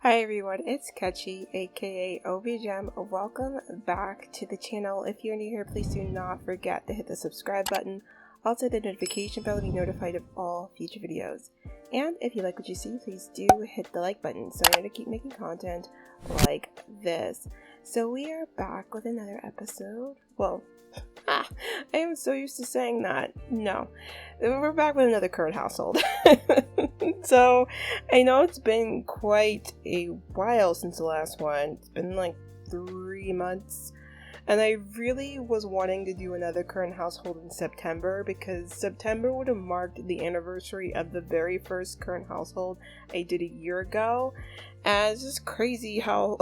Hi everyone, it's Ketchy, aka OBiGem. Welcome back to the channel. If you're new here, please do not forget to hit the subscribe button, also the notification bell to be notified of all future videos. And if you like what you see, please do hit the like button so I'm going to keep making content like this. So we are back with another episode. I am so used to saying that. No, we're back with another current household. So I know it's been quite a while since the last one. It's been like 3 months. And I really was wanting to do another current household in September because September would have marked the anniversary of the very first current household I did a year ago. And it's just crazy how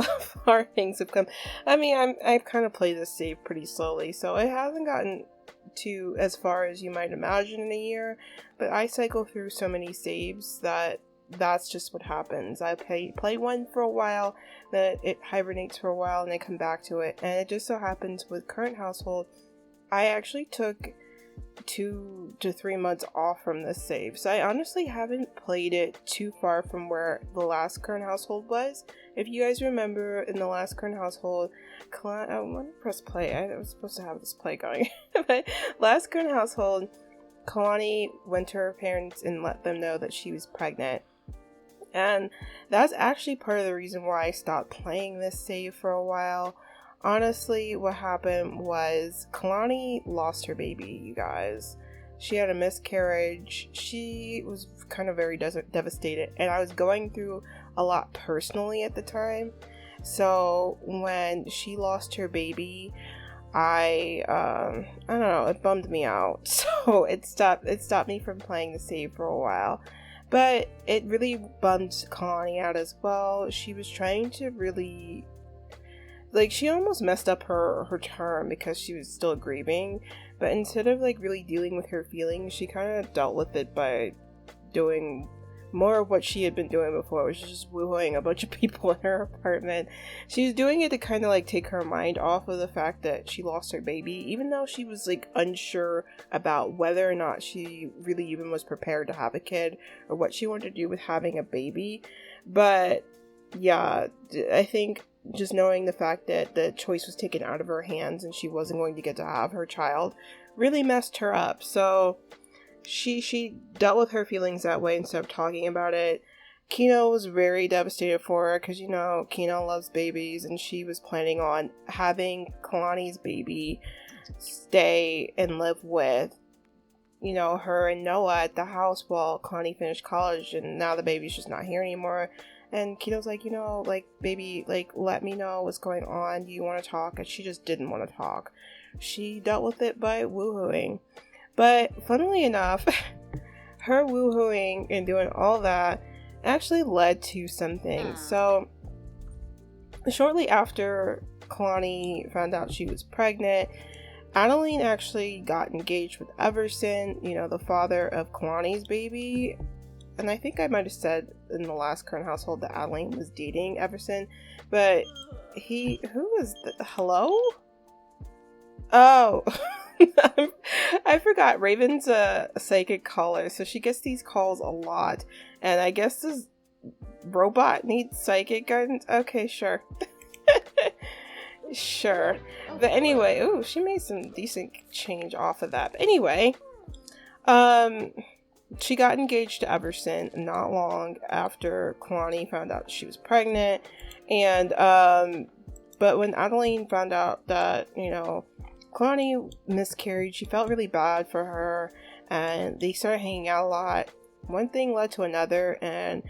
far things have come. I mean, I've kind of played this save pretty slowly, so it hasn't gotten to as far as you might imagine in a year. But I cycle through so many saves that's just what happens. I play one for a while, then it hibernates for a while, and I come back to it. And it just so happens with current household, I actually took 2 to 3 months off from this save, so I honestly haven't played it too far from where the last current household was. If you guys remember, in the last current household, I want to press play. I was supposed to have this play going. But last current household, Kalani went to her parents and let them know that she was pregnant. And that's actually part of the reason why I stopped playing this save for a while. Honestly, what happened was Kalani lost her baby, you guys. She had a miscarriage. She was kind of very devastated, and I was going through a lot personally at the time. So when she lost her baby, I don't know, it bummed me out. So it stopped me from playing the save for a while. But it really bummed Kalani out as well. She was trying to really, she almost messed up her term because she was still grieving. But instead of really dealing with her feelings, she kind of dealt with it by doing more of what she had been doing before, which is just wooing a bunch of people in her apartment. She was doing it to kind of take her mind off of the fact that she lost her baby, even though she was unsure about whether or not she really even was prepared to have a kid or what she wanted to do with having a baby. But yeah, I think just knowing the fact that the choice was taken out of her hands and she wasn't going to get to have her child really messed her up. So she dealt with her feelings that way instead of talking about it. Kino was very devastated for her because, Kino loves babies, and she was planning on having Kalani's baby stay and live with, her and Noah at the house while Kalani finished college, and now the baby's just not here anymore. And Kino's baby, let me know what's going on. Do you want to talk? And she just didn't want to talk. She dealt with it by woohooing. But funnily enough, her woohooing and doing all that actually led to something. So shortly after Kalani found out she was pregnant, Adeline actually got engaged with Everson, the father of Kalani's baby. And I think I might have said in the last current household that Adeline was dating Everson. But hello? Oh, I forgot. Raven's a psychic caller, so she gets these calls a lot. And I guess this robot needs psychic guidance. Okay, sure. Sure. But anyway, ooh, she made some decent change off of that. But anyway, she got engaged to Everson not long after Kalani found out she was pregnant. And, but when Adeline found out that, Kalani miscarried, she felt really bad for her, and they started hanging out a lot. One thing led to another, and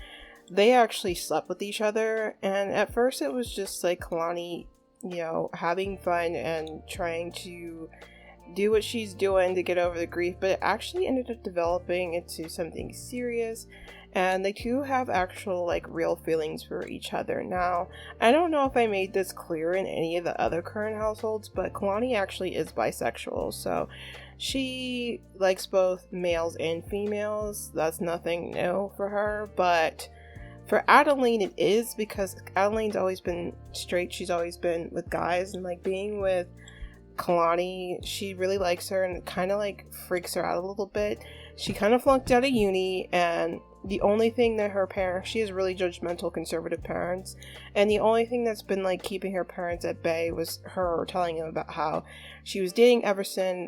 they actually slept with each other. And at first it was just Kalani, having fun and trying to do what she's doing to get over the grief, but it actually ended up developing into something serious. And they two have actual, real feelings for each other. Now, I don't know if I made this clear in any of the other current households, but Kalani actually is bisexual. So, she likes both males and females. That's nothing new for her. But for Adeline, it is, because Adeline's always been straight. She's always been with guys. And, being with Kalani, she really likes her, and it kind of, freaks her out a little bit. She kind of flunked out of uni, and the only thing that her parents, she has really judgmental conservative parents, and the only thing that's been like keeping her parents at bay was her telling them about how she was dating Everson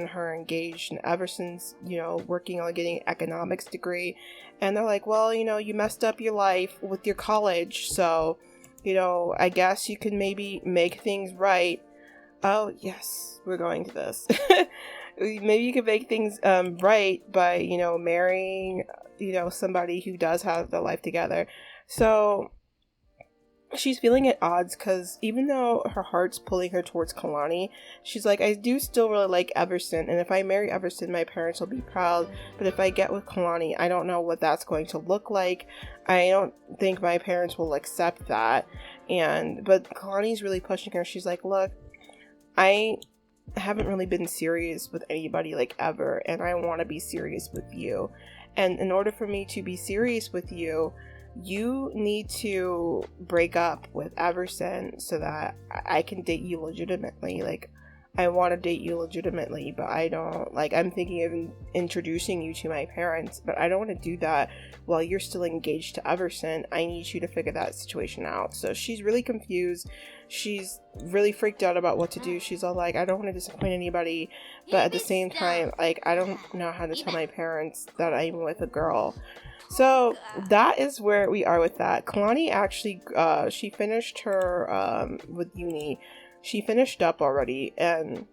her engaged, and Everson's, you know, working on getting an economics degree, and they're like, well, you know, you messed up your life with your college, so, you know, I guess you can maybe make things right. Oh yes, we're going to this. Maybe you could make things right by, you know, marrying, you know, somebody who does have their life together. So she's feeling at odds because even though her heart's pulling her towards Kalani, she's like, I do still really like Everson, and if I marry Everson, my parents will be proud, but if I get with Kalani, I don't know what that's going to look like. I don't think my parents will accept that. But Kalani's really pushing her. She's like, look, I haven't really been serious with anybody like ever, and I want to be serious with you, and in order for me to be serious with you, you need to break up with Everson so that I can date you legitimately. Like, I want to date you legitimately, but I don't, like, I'm thinking of introducing you to my parents, but I don't want to do that while you're still engaged to Everson. I need you to figure that situation out. So she's really confused. She's really freaked out about what to do. She's all like, I don't want to disappoint anybody, but at the same time, like, I don't know how to tell my parents that I'm with a girl. So that is where we are with that. Kalani actually, she finished her, with uni. She finished up already, and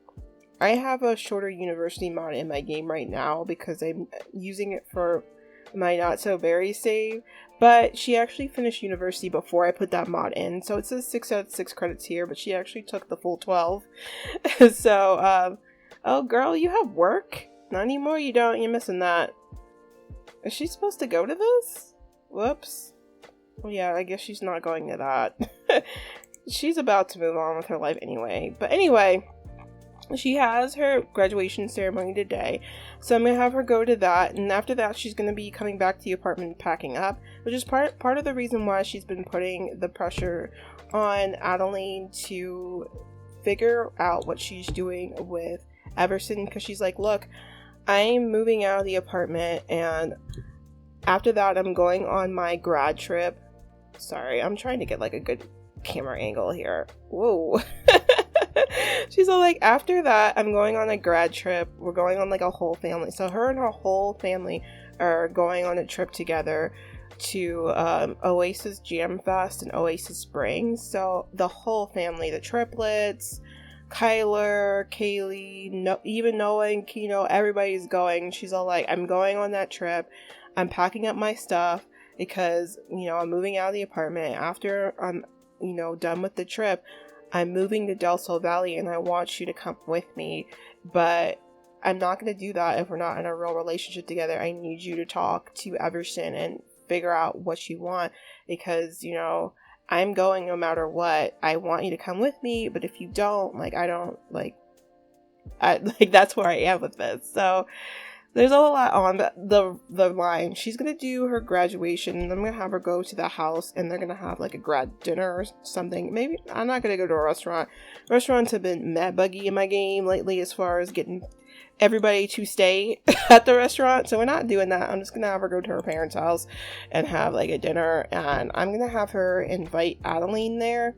I have a shorter university mod in my game right now because I'm using it for my not so very save, but she actually finished university before I put that mod in, so it says 6 out of 6 credits here, but she actually took the full 12. So, oh girl, you have work? Not anymore, you don't, you're missing that. Is she supposed to go to this? Whoops. Well, yeah, I guess she's not going to that. She's about to move on with her life anyway. But anyway, she has her graduation ceremony today, so I'm going to have her go to that, and after that she's going to be coming back to the apartment packing up, which is part of the reason why she's been putting the pressure on Adeline to figure out what she's doing with Everson, because she's like, look, I'm moving out of the apartment, and after that I'm going on my grad trip. Sorry, I'm trying to get like a good camera angle here. Whoa. She's all like, after that I'm going on a grad trip. We're going on like a whole family, so her and her whole family are going on a trip together to Oasis Jam Fest in Oasis Springs. So the whole family, the triplets, Kyler, Kaylee, even Noah and Kino, everybody's going. She's all like, I'm going on that trip. I'm packing up my stuff because, you know, I'm moving out of the apartment. After I'm, you know, done with the trip, I'm moving to Del Sol Valley, and I want you to come with me, but I'm not going to do that if we're not in a real relationship together. I need you to talk to Everson and figure out what you want, because, you know, I'm going no matter what. I want you to come with me, but if you don't, like, I don't, like, that's where I am with this. So there's a lot on the line. She's gonna do her graduation, and I'm gonna have her go to the house, and they're gonna have like a grad dinner or something. Maybe I'm not gonna go to a restaurant. Restaurants have been mad buggy in my game lately as far as getting everybody to stay at the restaurant, so we're not doing that. I'm just gonna have her go to her parents' house and have like a dinner, and I'm gonna have her invite Adeline there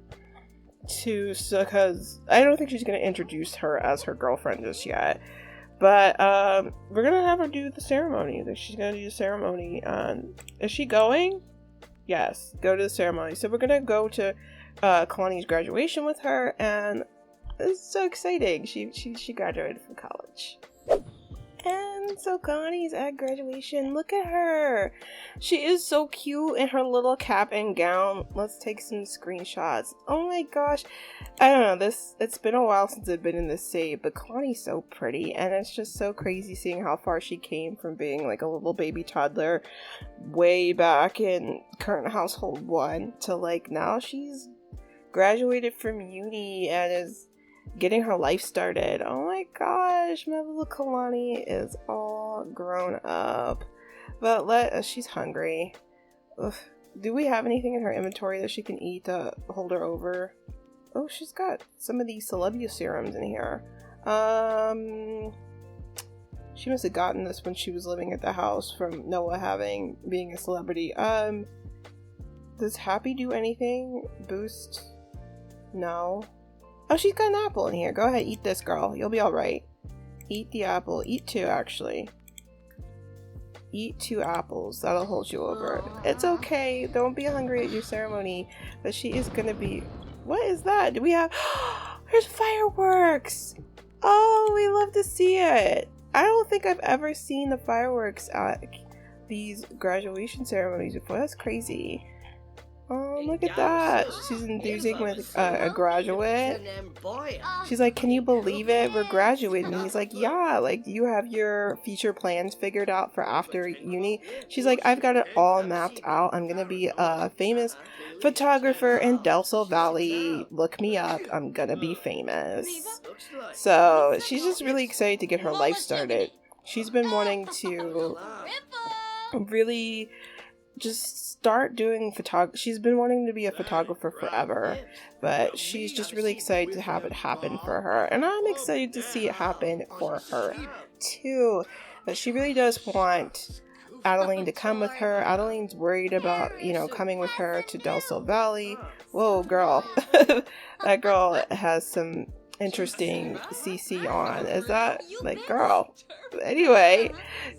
too, so because I don't think she's gonna introduce her as her girlfriend just yet. But we're gonna have her do the ceremony. She's gonna do the ceremony. Is she going? Yes, go to the ceremony. So we're gonna go to Kalani's graduation with her, and it's so exciting. She graduated from college. And so Kalani's at graduation. Look at her. She is so cute in her little cap and gown. Let's take some screenshots. Oh my gosh. I don't know. It's been a while since I've been in this save, but Kalani's so pretty, and it's just so crazy seeing how far she came from being like a little baby toddler way back in current household 1 to like now she's graduated from uni and is getting her life started. Oh my gosh, my little Kalani is all grown up. But she's hungry. Ugh. Do we have anything in her inventory that she can eat to hold her over? Oh, she's got some of these Celebia serums in here. She must have gotten this when she was living at the house from Noah being a celebrity. Does Happy do anything? Boost? No. Oh, she's got an apple in here. Go ahead, eat this, girl. You'll be alright. Eat the apple. Eat 2, actually. Eat 2 apples. That'll hold you over. It's okay. Don't be hungry at your ceremony. But she is gonna be... What is that? Do we have... There's fireworks! Oh, we love to see it. I don't think I've ever seen the fireworks at these graduation ceremonies before. That's crazy. Oh, look at that. She's enthusing with a graduate. She's like, can you believe it? We're graduating. And he's like, yeah, like, you have your future plans figured out for after uni. She's like, I've got it all mapped out. I'm gonna be a famous photographer in Del Sol Valley. Look me up. I'm gonna be famous. So she's just really excited to get her life started. She's been wanting to really just start doing photography. She's been wanting to be a photographer forever, but she's just really excited to have it happen for her, and I'm excited to see it happen for her too. But she really does want Adeline to come with her. Adeline's worried about, you know, coming with her to Del Sol Valley. Whoa, girl. That girl has some interesting CC on. Is that, like, girl? Anyway,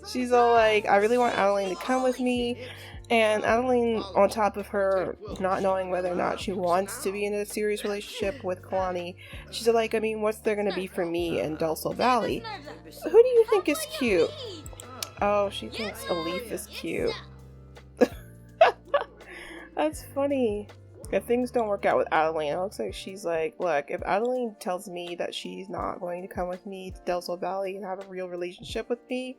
she's all like, I really want Adeline to come with me. And Adeline, on top of her not knowing whether or not she wants to be in a serious relationship with Kalani, she's like, I mean, what's there going to be for me in Del Sol Valley? Who do you think is cute? Oh, she thinks Alif is cute. That's funny. If things don't work out with Adeline, it looks like she's like, look, if Adeline tells me that she's not going to come with me to Del Sol Valley and have a real relationship with me,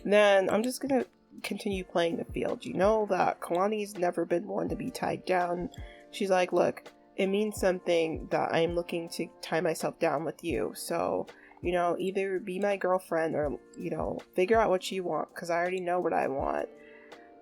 then I'm just going to continue playing the field. You know that Kalani's never been one to be tied down. She's like, look, it means something that I'm looking to tie myself down with you. So, you know, either be my girlfriend or, you know, figure out what you want, because I already know what I want.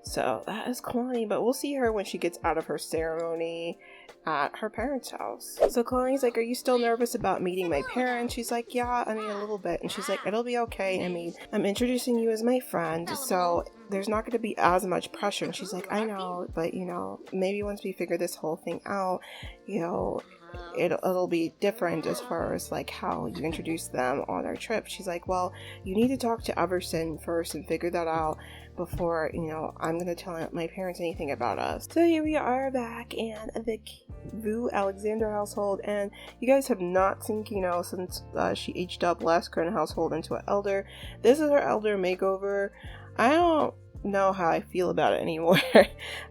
So that is Kalani, but we'll see her when she gets out of her ceremony at her parents' house. So Kalani's like, are you still nervous about meeting my parents? She's like, yeah, I mean, a little bit. And she's like, it'll be okay. I mean, I'm introducing you as my friend, so there's not going to be as much pressure. And she's like, I know, but, you know, maybe once we figure this whole thing out, you know, it'll be different as far as like how you introduce them on our trip. She's like, well, you need to talk to Everson first and figure that out before, you know, I'm gonna tell my parents anything about us. So here we are back in the Vu Alexander household, and you guys have not seen Kino since she aged up last current household into an elder. This is her elder makeover. I don't know how I feel about it anymore.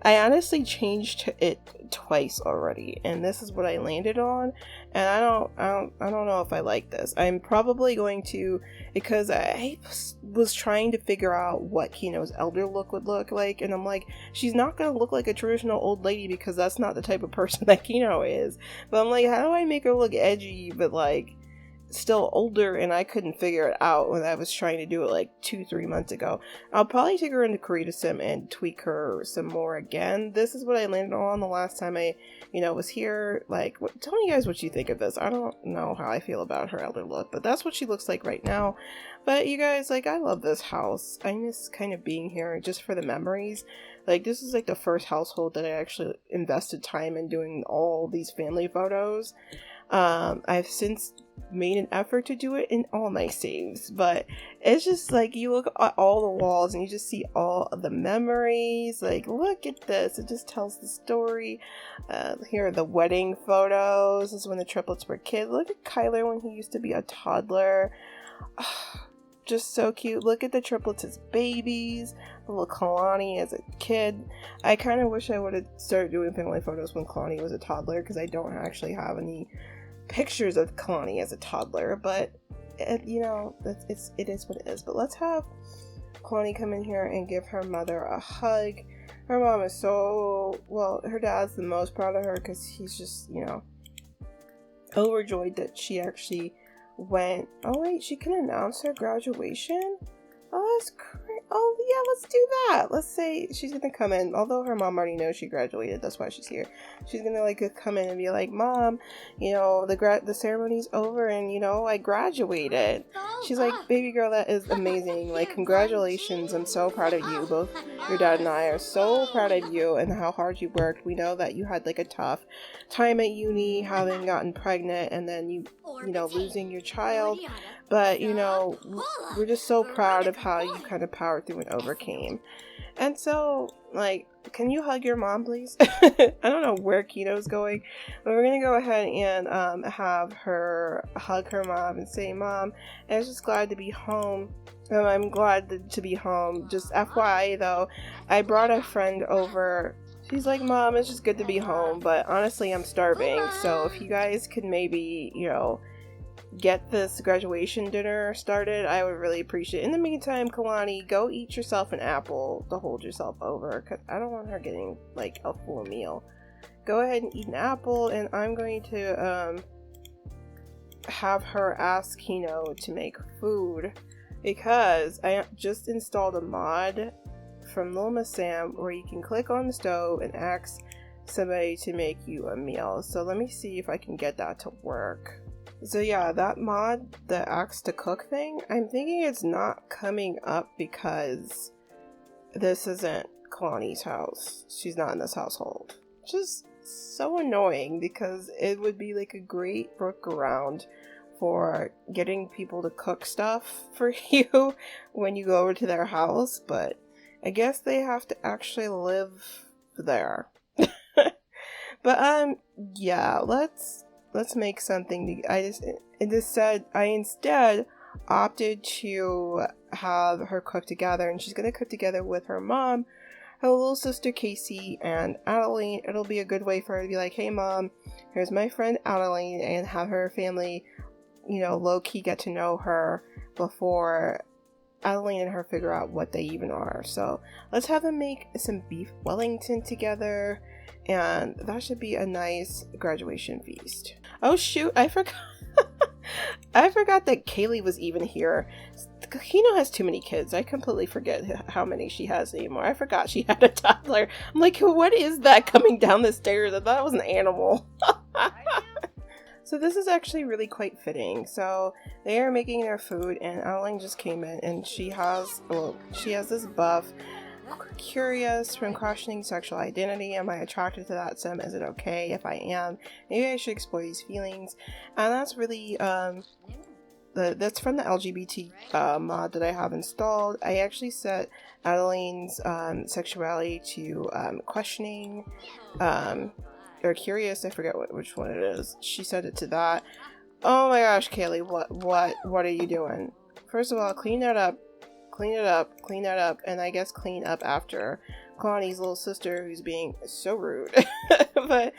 I honestly changed it twice already, and this is what I landed on, and I don't know if I like this. I'm probably going to, because I was trying to figure out what Kino's elder look would look like, and I'm like, she's not gonna look like a traditional old lady because that's not the type of person that Kino is. But I'm like, how do I make her look edgy but like still older? And I couldn't figure it out when I was trying to do it like 2-3 months ago. I'll probably take her into Korea Sim and tweak her some more again. This is what I landed on the last time I, you know, was here. Like, tell me guys what you think of this. I don't know how I feel about her elder look, but that's what she looks like right now. But you guys, like, I love this house. I miss kind of being here just for the memories. Like, this is like the first household that I actually invested time in doing all these family photos. I've since made an effort to do it in all my saves, but it's just like you look at all the walls and you just see all of the memories. Like, look at this, it just tells the story. Here are the wedding photos. This is when the triplets were kids. Look at Kyler when he used to be a toddler. Just so cute. Look at the triplets as babies. Little Kalani as a kid. I kind of wish I would have started doing family photos when Kalani was a toddler, because I don't actually have any pictures of Kalani as a toddler, but you know, it is what it is. But let's have Kalani come in here and give her mother a hug. Her mom is so, well, her dad's the most proud of her because he's just, you know, overjoyed that she actually went. Oh wait, she can announce her graduation? Oh, that's great. oh yeah, let's do that. Let's say she's gonna come in, although her mom already knows she graduated, that's why she's here. She's gonna like come in and be like, Mom, you know, the ceremony's over and you know, I graduated. She's like, baby girl, that is amazing. Like, congratulations. I'm so proud of you. Both your dad and I are so proud of you and how hard you worked. We know that you had like a tough time at uni, having gotten pregnant and then you know, losing your child. But, you know, we're just so proud of how you kind of powered through and overcame. And so, like, can you hug your mom, please? I don't know where Keto's going, but we're going to go ahead and have her hug her mom and say, Mom, I'm just glad to be home. I'm glad to be home. Just FYI, though, I brought a friend over. She's like, Mom, it's just good to be home, but honestly, I'm starving. So if you guys could maybe, you know, get this graduation dinner started, I would really appreciate it. In the meantime, Kalani, go eat yourself an apple to hold yourself over, because I don't want her getting like a full meal. Go ahead and eat an apple, and I'm going to have her ask Kino to make food, because I just installed a mod from Lil Miss Sam where you can click on the stove and ask somebody to make you a meal. So let me see if I can get that to work. So yeah, that mod, the ask to cook thing, I'm thinking it's not coming up because this isn't Kalani's house. She's not in this household. Just so annoying, because it would be like a great workaround for getting people to cook stuff for you when you go over to their house, but I guess they have to actually live there. But yeah, let's make something. I instead opted to have her cook together, and she's gonna cook together with her mom, her little sister Casey, and Adeline. It'll be a good way for her to be like, hey Mom, here's my friend Adeline, and have her family, you know, low-key get to know her before Adeline and her figure out what they even are. So let's have them make some beef Wellington together, and that should be a nice graduation feast. Oh shoot, I forgot. I forgot that Kaylee was even here. Kino has too many kids. I completely forget how many she has anymore. I forgot she had a toddler. I'm like, what is that coming down the stairs? I thought it was an animal. So this is actually really quite fitting. So they are making their food, and Adeline just came in, and she has this buff, curious, from questioning sexual identity. Am I attracted to that sim? Is it okay if I am? Maybe I should explore these feelings. And that's really that's from the LGBT mod that I have installed. I actually set Adeline's sexuality to questioning, or curious. I forget which one it is. She set it to that. Oh my gosh, Kaylee, what are you doing? First of all, clean that up, and I guess clean up after Kalani's little sister, who's being so rude. But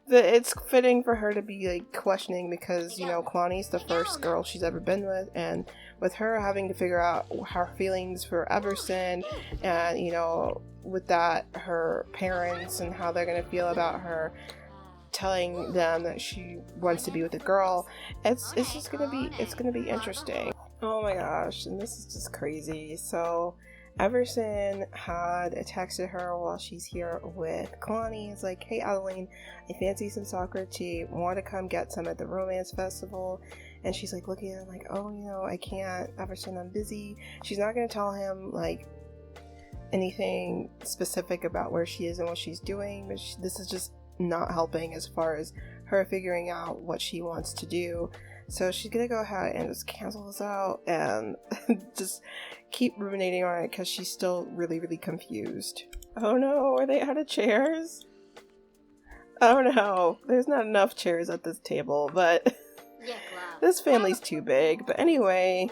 it's fitting for her to be like questioning, because, you know, Kalani's the first girl she's ever been with, and with her having to figure out her feelings for Everson, and, you know, with that, her parents and how they're gonna feel about her telling them that she wants to be with a girl, it's just gonna be interesting. Oh my gosh, and this is just crazy. So Everson had texted her while she's here with Kalani. He's like, hey Adeline, I fancy some soccer team. Want to come get some at the romance festival? And she's like looking at him like, oh, you know, I can't, Everson, I'm busy. She's not going to tell him like anything specific about where she is and what she's doing, but this is just not helping as far as her figuring out what she wants to do. So she's gonna go ahead and just cancel this out and just keep ruminating on it, because she's still really, really confused. Oh no, are they out of chairs? Oh no, there's not enough chairs at this table, but this family's too big. But anyway,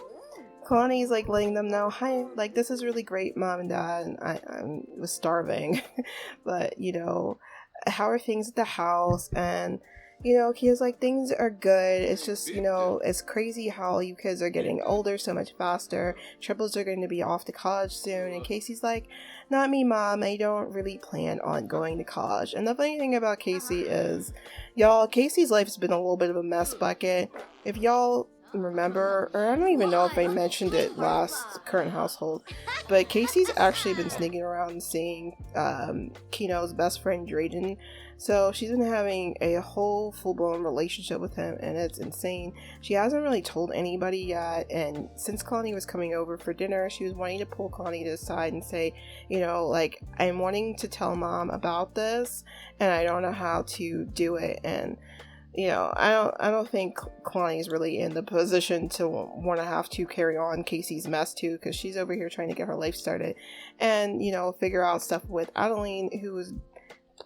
Kalani's like letting them know, hi, like, this is really great, Mom and Dad, and I was starving. But, you know, how are things at the house? And, you know, he was like, things are good. It's just, you know, it's crazy how you kids are getting older so much faster. Triplets are going to be off to college soon. And Casey's like, not me, Mom. I don't really plan on going to college. And the funny thing about Casey is, y'all, Casey's life has been a little bit of a mess bucket. If y'all remember, or I don't even know if I mentioned it last current household, but Casey's actually been sneaking around seeing Kino's best friend Drayden. So she's been having a whole full-blown relationship with him, and it's insane. She hasn't really told anybody yet, and since Kalani was coming over for dinner, she was wanting to pull Kalani to the side and say, you know, like, I'm wanting to tell mom about this, and I don't know how to do it. And you know, I don't think Kalani is really in the position to want to have to carry on Casey's mess too, because she's over here trying to get her life started and, you know, figure out stuff with Adeline, who is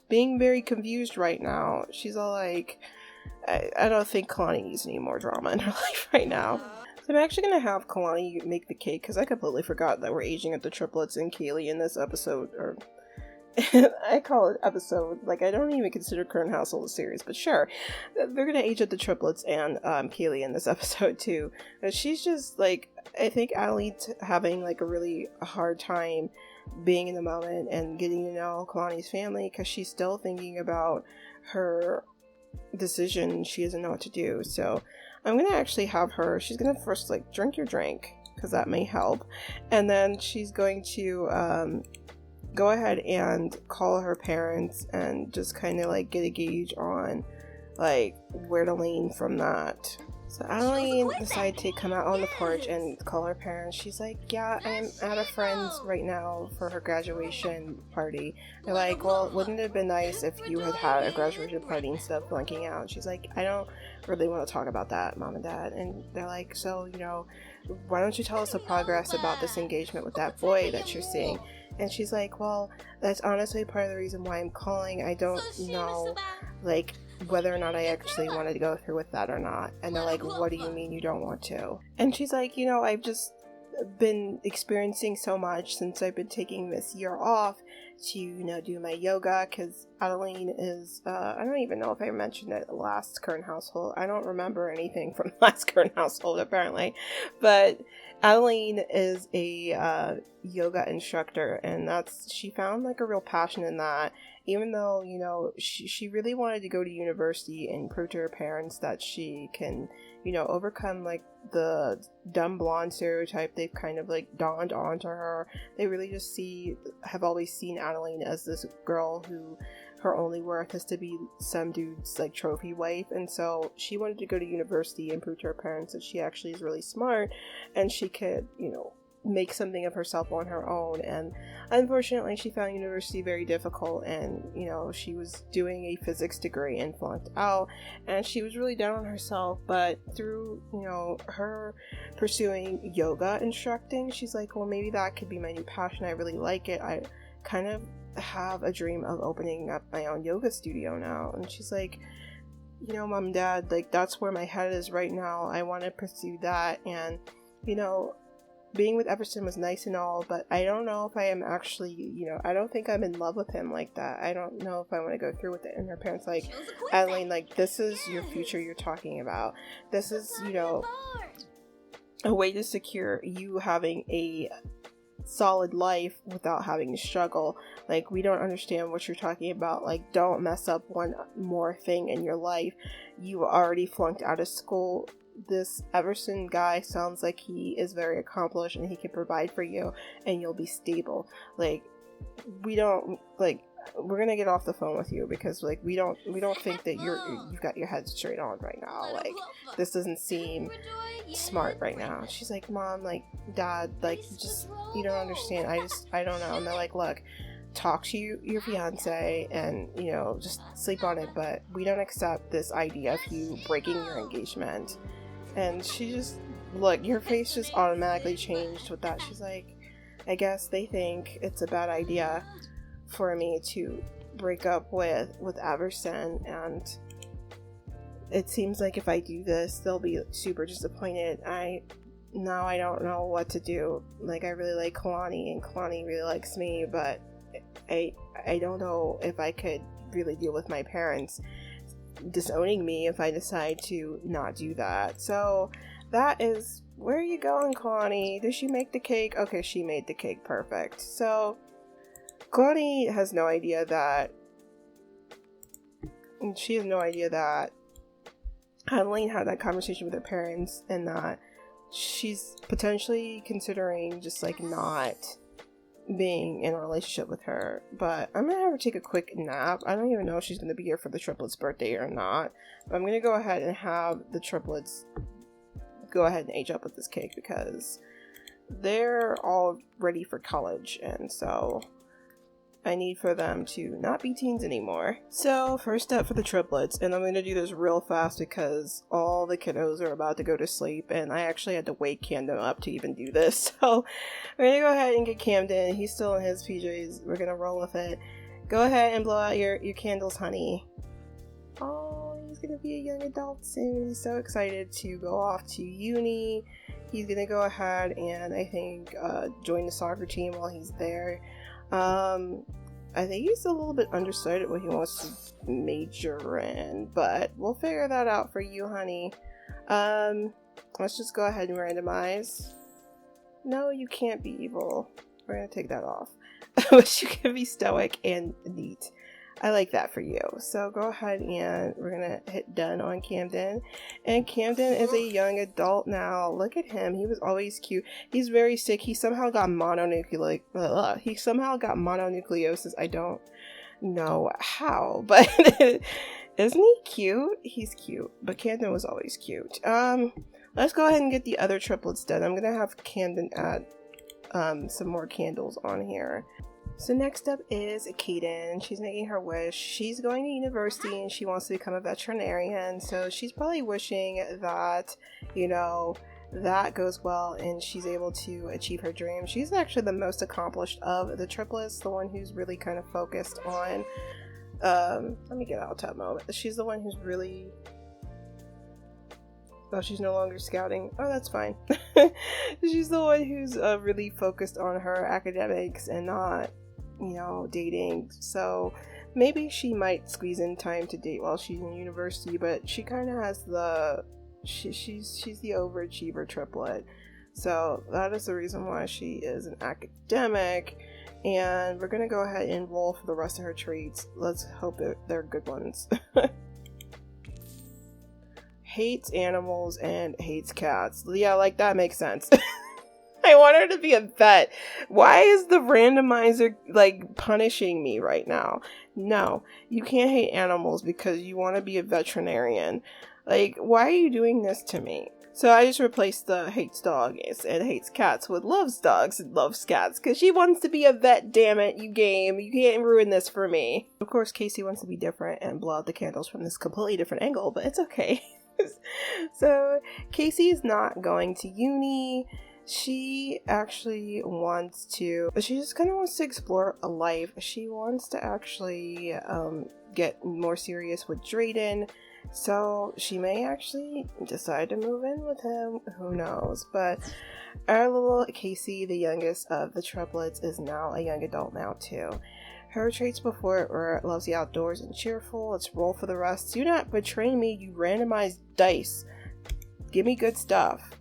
being very confused right now. She's all like, I don't think Kalani needs any more drama in her life right now. So I'm actually going to have Kalani make the cake, because I completely forgot that we're aging up the triplets and Kaylee in this episode, or I call it episode, like I don't even consider Current Household a series, but sure, they're gonna age up the triplets and Kaylee in this episode too. And she's just like, I think Adeline's having like a really hard time being in the moment and getting to know Kalani's family, because she's still thinking about her decision. She doesn't know what to do. So I'm gonna actually have her, she's gonna first like drink your drink, because that may help, and then she's going to go ahead and call her parents and just kind of like get a gauge on like where to lean from that. So Adeline decided to come out on the porch and call her parents. She's like, yeah, I'm at a friend's right now for her graduation party. They're like, well, wouldn't it have been nice if you had had a graduation party instead of flunking out? She's like, I don't really want to talk about that, mom and dad. And they're like, so, you know, why don't you tell us the progress about this engagement with that boy that you're seeing? And she's like, well, that's honestly part of the reason why I'm calling. I don't know, like, whether or not I actually wanted to go through with that or not. And they're like, what do you mean you don't want to? And she's like, you know, I've just been experiencing so much since I've been taking this year off to, you know, do my yoga, because Adeline is, I don't even know if I mentioned it last current household. I don't remember anything from last current household, apparently. But Adeline is a yoga instructor, and she found like a real passion in that, even though, you know, she really wanted to go to university and prove to her parents that she can, you know, overcome like the dumb blonde stereotype they've kind of like dawned onto her. They really just have always seen Adeline as this girl who her only worth is to be some dude's like trophy wife. And so she wanted to go to university and prove to her parents that she actually is really smart and she could, you know, make something of herself on her own. And unfortunately she found university very difficult, and you know, she was doing a physics degree and flunked out, and she was really down on herself. But through, you know, her pursuing yoga instructing, she's like, well, maybe that could be my new passion. I really like it. I kind of have a dream of opening up my own yoga studio now. And she's like, you know, mom and dad, like that's where my head is right now. I want to pursue that. And you know, being with Everson was nice and all, but I don't know if I am actually, you know, I don't think I'm in love with him like that. I don't know if I want to go through with it. And her parents like, Adeline, like, this is your future you're talking about. This is, you know, a way to secure you having a solid life without having to struggle. Like, we don't understand what you're talking about. Like, don't mess up one more thing in your life. You already flunked out of school. This Everson guy sounds like he is very accomplished and he can provide for you and you'll be stable. Like, we don't, like, we're gonna get off the phone with you because like we don't think that you've got your head straight on right now. Like, this doesn't seem smart right now. She's like, mom, like, dad, like, you don't understand. I don't know. And they're like, look, talk to your fiance and, you know, just sleep on it, but we don't accept this idea of you breaking your engagement. And she just, look, your face just automatically changed with that. She's like, I guess they think it's a bad idea for me to break up with Everson, and it seems like if I do this, they'll be super disappointed. Now I don't know what to do. Like, I really like Kalani, and Kalani really likes me, but I don't know if I could really deal with my parents disowning me if I decide to not do that. So that is, where are you going, Kalani? Did she make the cake? Okay, she made the cake. Perfect. So Kalani has no idea that Adeline had that conversation with her parents, and that she's potentially considering just like not being in a relationship with her. But I'm gonna have her take a quick nap. I don't even know if she's gonna be here for the triplets' birthday or not, but I'm gonna go ahead and have the triplets go ahead and age up with this cake because they're all ready for college, and so I need for them to not be teens anymore. So first step for the triplets, and I'm going to do this real fast because all the kiddos are about to go to sleep, and I actually had to wake Camden up to even do this. So we're going to go ahead and get Camden. He's still in his PJs. We're going to roll with it. Go ahead and blow out your candles, honey. Oh, he's going to be a young adult soon. He's so excited to go off to uni. He's going to go ahead and I think join the soccer team while he's there. I think he's a little bit undecided what he wants to major in, but we'll figure that out for you, honey. Let's just go ahead and randomize. No, you can't be evil. We're gonna take that off. But you can be stoic and neat. I like that for you. So go ahead and we're gonna hit done on Camden. And Camden is a young adult now. Look at him. He was always cute. He's very sick. He somehow got mononucleosis. I don't know how, but isn't he cute? He's cute. But Camden was always cute. Let's go ahead and get the other triplets done. I'm gonna have Camden add some more candles on here. So next up is Kaden. She's making her wish. She's going to university and she wants to become a veterinarian. So she's probably wishing that, you know, that goes well and she's able to achieve her dream. She's actually the most accomplished of the triplets, the one who's really kind of focused on, let me get out of that moment. She's the one who's really, oh, she's no longer scouting. Oh, that's fine. She's the one who's really focused on her academics and not, you know, dating. So maybe she might squeeze in time to date while she's in university, but she kind of has the she's the overachiever triplet. So that is the reason why she is an academic, and we're gonna go ahead and roll for the rest of her traits. Let's hope they're good ones. Hates animals and hates cats. Yeah, like that makes sense. I want her to be a vet. Why is the randomizer like punishing me right now? No, you can't hate animals because you want to be a veterinarian. Like, why are you doing this to me? So I just replaced the hates dogs and hates cats with loves dogs and loves cats because she wants to be a vet. Damn it, you game. You can't ruin this for me. Of course, Casey wants to be different and blow out the candles from this completely different angle, but it's okay. So Casey is not going to uni. She actually wants to, she just kind of wants to explore a life. She wants to actually get more serious with Drayden. So she may actually decide to move in with him. Who knows? But our little Casey, the youngest of the triplets, is now a young adult now too. Her traits before were loves the outdoors and cheerful. Let's roll for the rest. Do not betray me, you randomized dice. Give me good stuff.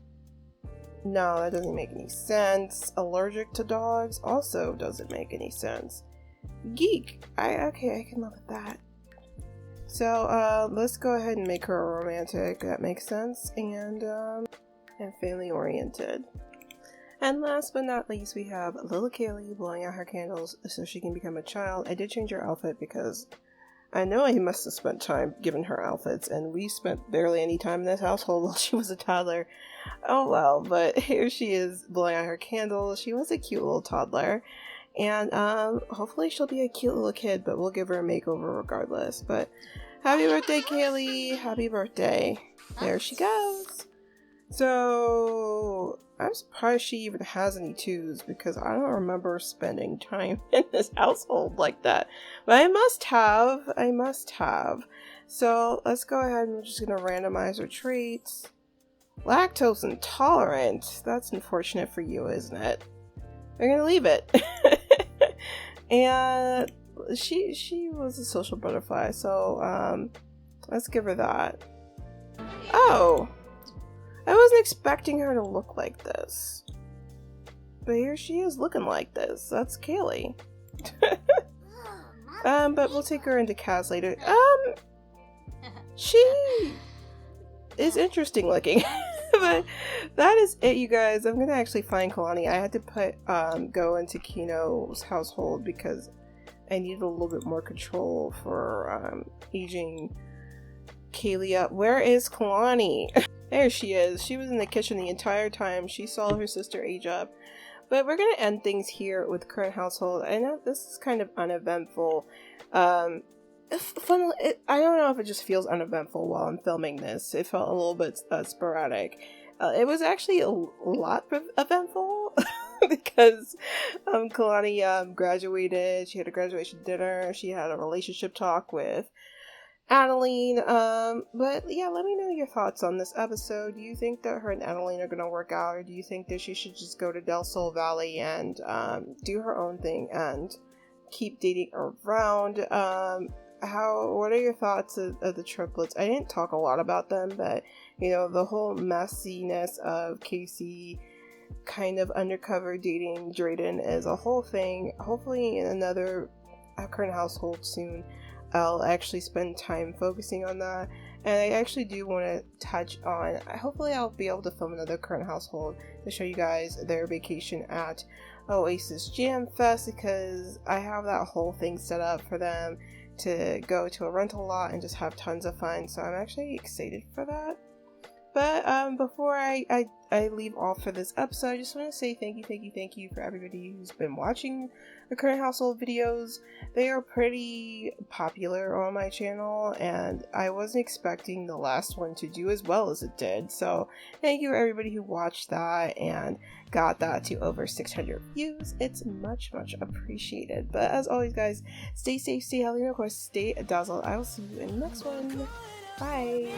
No, that doesn't make any sense. Allergic to dogs also doesn't make any sense. Geek. I can live with that. So, let's go ahead and make her a romantic. That makes sense. And family oriented. And last but not least, we have little Kaylee blowing out her candles so she can become a child. I did change her outfit because I know I must have spent time giving her outfits, and we spent barely any time in this household while she was a toddler. Oh well, but here she is blowing out her candles. She was a cute little toddler, and hopefully she'll be a cute little kid, but we'll give her a makeover regardless. But happy birthday, Kaylee! Happy birthday! There she goes! So I'm surprised she even has any twos because I don't remember spending time in this household like that. But I must have. So let's go ahead and we're just going to randomize her traits. Lactose intolerant. That's unfortunate for you, isn't it? We're going to leave it. And she was a social butterfly, so let's give her that. Oh! I wasn't expecting her to look like this. But here she is looking like this. That's Kaylee. But we'll take her into Kaz later. is interesting looking. But that is it, you guys. I'm gonna actually find Kalani. I had to go into Kino's household because I needed a little bit more control for aging Kaylee up. Where is Kalani? There she is. She was in the kitchen the entire time. She saw her sister age up. But we're gonna end things here with current household. I know this is kind of uneventful. I don't know if it just feels uneventful while I'm filming this. It felt a little bit sporadic. It was actually a lot eventful because Kalani graduated. She had a graduation dinner. She had a relationship talk with Adeline. But yeah, let me know your thoughts on this episode. Do you think that her and Adeline are gonna work out, or do you think that she should just go to Del Sol Valley and do her own thing and keep dating around? What are your thoughts of the triplets? I didn't talk a lot about them, but you know, the whole messiness of Casey kind of undercover dating Drayden is a whole thing. Hopefully in another current household soon I'll actually spend time focusing on that. And I actually do want to touch on, hopefully I'll be able to film another current household to show you guys their vacation at Oasis Jam Fest, because I have that whole thing set up for them to go to a rental lot and just have tons of fun. So I'm actually excited for that. But before I leave off for this episode, I just want to say thank you for everybody who's been watching the current household videos. They are pretty popular on my channel, and I wasn't expecting the last one to do as well as it did. So thank you everybody who watched that and got that to over 600 views. It's much appreciated. But as always, guys, stay safe, stay healthy, and of course stay dazzled. I will see you in the next one. Bye.